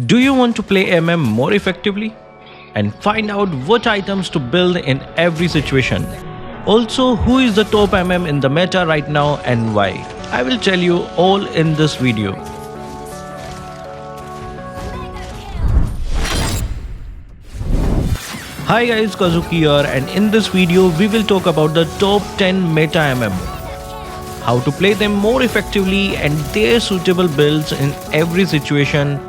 Do you want to play MM more effectively? And find out what items to build in every situation. Also, who is the top MM in the meta right now and why? I will tell you all in this video. Hi guys, Kazuki here, and in this video we will talk about the top 10 meta MM. How to play them more effectively and their suitable builds in every situation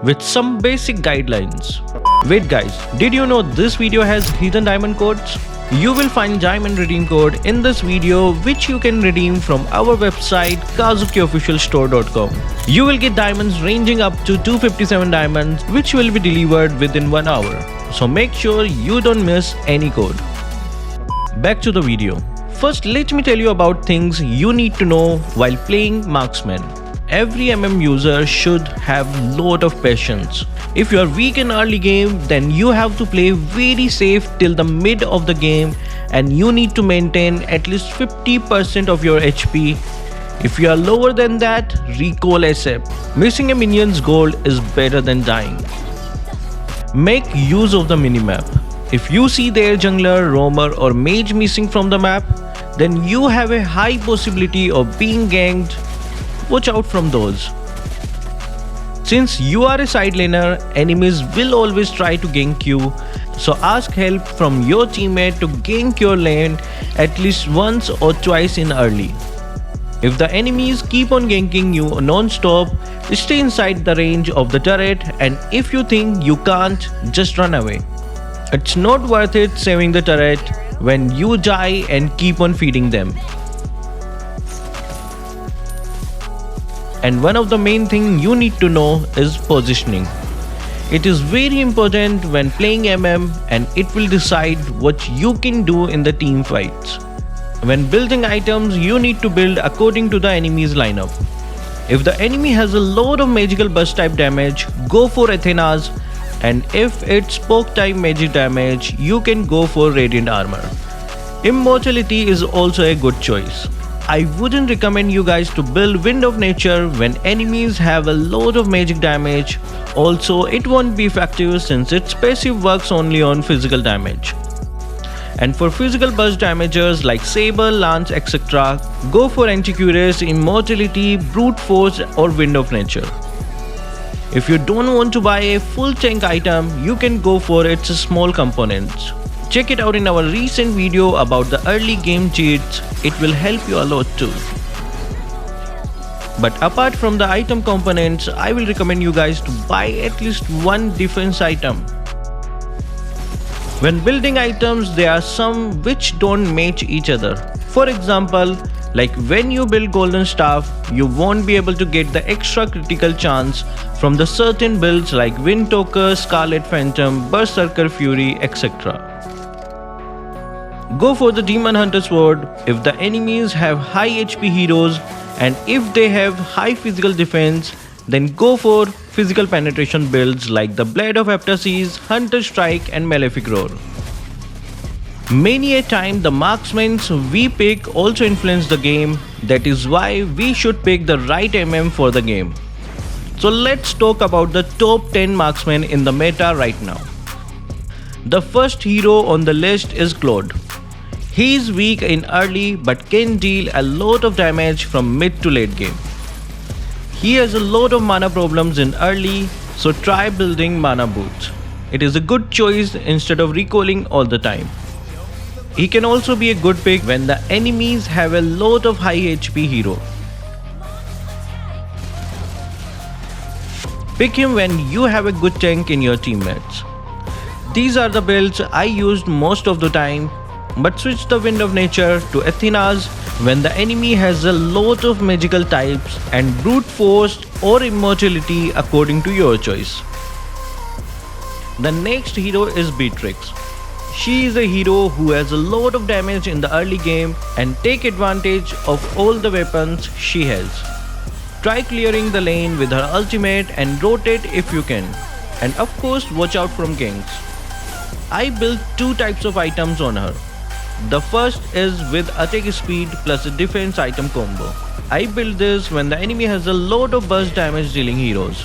with some basic guidelines. Wait guys, did you know this video has hidden diamond codes? You will find diamond redeem code in this video which you can redeem from our website Kazukiofficialstore.com. You will get diamonds ranging up to 257 diamonds which will be delivered within 1 hour. So make sure you don't miss any code. Back to the video. First, let me tell you about things you need to know while playing Marksmen. Every MM user should have lot of patience. If you are weak in early game, then you have to play very safe till the mid of the game and you need to maintain at least 50% of your HP. If you are lower than that, recall ASAP. Missing a minion's gold is better than dying. Make use of the minimap. If you see their jungler, roamer or mage missing from the map, then you have a high possibility of being ganked. Watch out from those. Since you are a side laner, enemies will always try to gank you, so ask help from your teammate to gank your lane at least once or twice in early. If the enemies keep on ganking you non-stop, stay inside the range of the turret, and if you think you can't, just run away. It's not worth it saving the turret when you die and keep on feeding them. And one of the main things you need to know is positioning. It is very important when playing MM and it will decide what you can do in the team fights. When building items, you need to build according to the enemy's lineup. If the enemy has a lot of magical burst type damage, go for Athena's, and if it's poke type magic damage, you can go for radiant armor. Immortality is also a good choice. I wouldn't recommend you guys to build Wind of Nature when enemies have a lot of magic damage. Also, it won't be effective since its passive works only on physical damage. And for physical burst damagers like Saber, Lance, etc., go for Anticuira's, Immortality, Brute Force or Wind of Nature. If you don't want to buy a full tank item, you can go for its small components. Check it out in our recent video about the early game cheats, it will help you a lot too. But apart from the item components, I will recommend you guys to buy at least one defense item. When building items, there are some which don't match each other. For example, like when you build Golden Staff, you won't be able to get the extra critical chance from the certain builds like Windtalker, Scarlet Phantom, Berserker Fury, etc. Go for the Demon Hunter Sword if the enemies have high HP heroes, and if they have high physical defense, then go for physical penetration builds like the Blade of Aptases, Hunter Strike and Malefic Roar. Many a time the marksmen we pick also influence the game, that is why we should pick the right MM for the game. So let's talk about the top 10 marksmen in the meta right now. The first hero on the list is Claude. He is weak in early but can deal a lot of damage from mid to late game. He has a lot of mana problems in early, so try building mana boots. It is a good choice instead of recalling all the time. He can also be a good pick when the enemies have a lot of high HP hero. Pick him when you have a good tank in your teammates. These are the builds I used most of the time, but switch the Wind of Nature to Athena's when the enemy has a lot of magical types, and Brute Force or Immortality according to your choice. The next hero is Beatrix. She is a hero who has a lot of damage in the early game and take advantage of all the weapons she has. Try clearing the lane with her ultimate and rotate if you can. And of course watch out from ganks. I built two types of items on her. The first is with attack speed plus a defense item combo. I build this when the enemy has a lot of burst damage dealing heroes.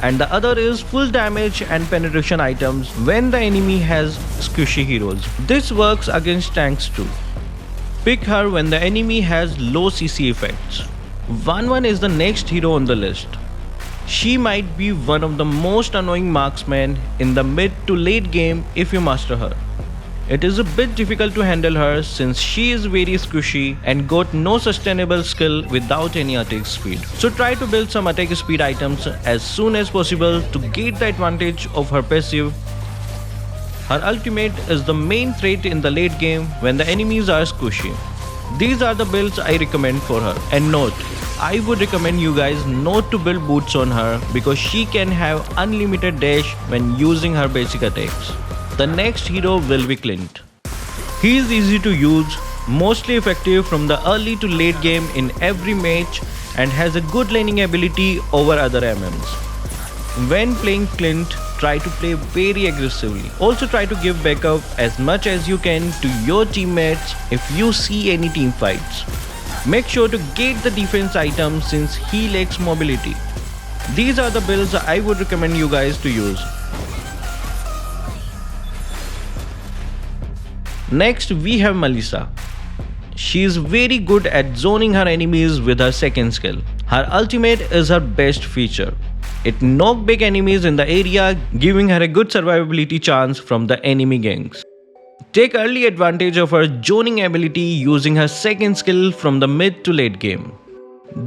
and the other is full damage and penetration items when the enemy has squishy heroes. This works against tanks too. Pick her when the enemy has low CC effects. 1-1 is the next hero on the list. She might be one of the most annoying marksmen in the mid to late game if you master her. It is a bit difficult to handle her since she is very squishy and got no sustainable skill without any attack speed. So try to build some attack speed items as soon as possible to get the advantage of her passive. Her ultimate is the main threat in the late game when the enemies are squishy. These are the builds I recommend for her. And note, I would recommend you guys not to build boots on her because she can have unlimited dash when using her basic attacks. The next hero will be Clint. He is easy to use, mostly effective from the early to late game in every match and has a good laning ability over other MMs. When playing Clint, try to play very aggressively. Also try to give backup as much as you can to your teammates if you see any team fights. Make sure to get the defense item since he lacks mobility. These are the builds I would recommend you guys to use. Next we have Melissa. She is very good at zoning her enemies with her second skill. Her ultimate is her best feature. It knocks big enemies in the area, giving her a good survivability chance from the enemy ganks. Take early advantage of her zoning ability using her second skill from the mid to late game.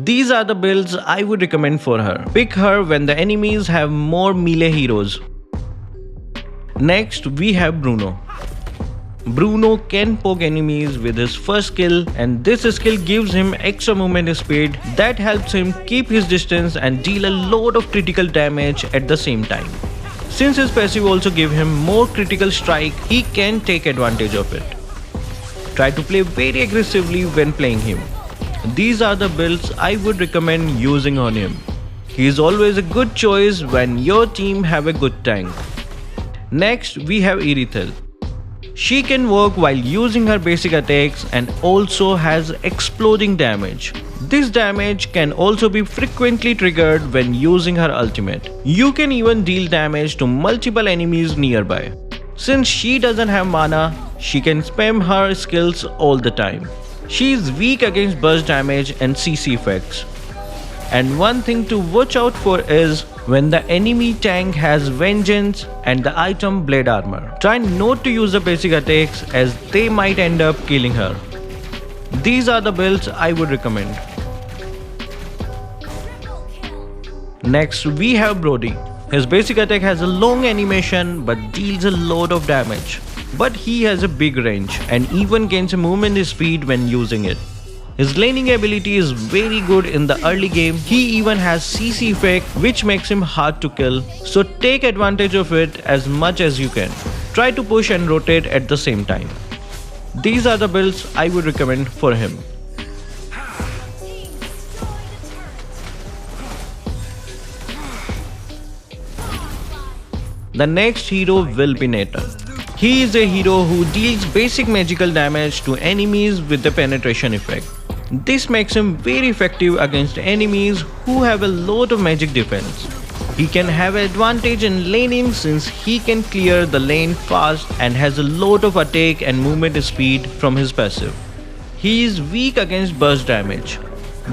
These are the builds I would recommend for her. Pick her when the enemies have more melee heroes. Next we have Bruno. Bruno can poke enemies with his first skill, and this skill gives him extra movement speed that helps him keep his distance and deal a lot of critical damage at the same time. Since his passive also gives him more critical strike, he can take advantage of it. Try to play very aggressively when playing him. These are the builds I would recommend using on him. He is always a good choice when your team have a good tank. Next we have Irithel. She can work while using her basic attacks and also has exploding damage. This damage can also be frequently triggered when using her ultimate. You can even deal damage to multiple enemies nearby. Since she doesn't have mana, she can spam her skills all the time. She is weak against burst damage and CC effects. And one thing to watch out for is when the enemy tank has Vengeance and the item Blade Armor. Try not to use the basic attacks as they might end up killing her. These are the builds I would recommend. Next we have Brody. His basic attack has a long animation but deals a lot of damage. But he has a big range and even gains a movement speed when using it. His laning ability is very good in the early game. He even has CC effect which makes him hard to kill, so take advantage of it as much as you can. Try to push and rotate at the same time. These are the builds I would recommend for him. The next hero will be Nathan. He is a hero who deals basic magical damage to enemies with the penetration effect. This makes him very effective against enemies who have a lot of magic defense. He can have advantage in laning since he can clear the lane fast and has a lot of attack and movement speed from his passive. He is weak against burst damage.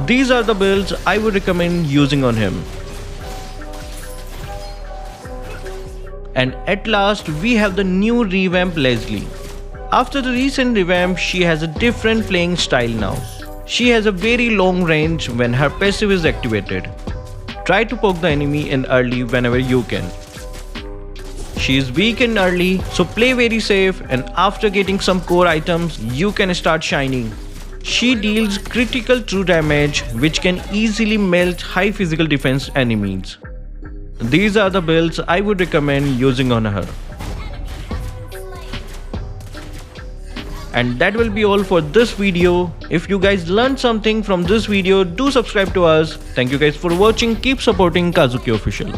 These are the builds I would recommend using on him. And at last we have the new revamp Leslie. After the recent revamp, she has a different playing style now. She has a very long range when her passive is activated. Try to poke the enemy in early whenever you can. She is weak in early, so play very safe, and after getting some core items, you can start shining. She deals critical true damage which can easily melt high physical defense enemies. These are the builds I would recommend using on her. And that will be all for this video. If you guys learned something from this video, do subscribe to us. Thank you guys for watching. Keep supporting Kazuki Official.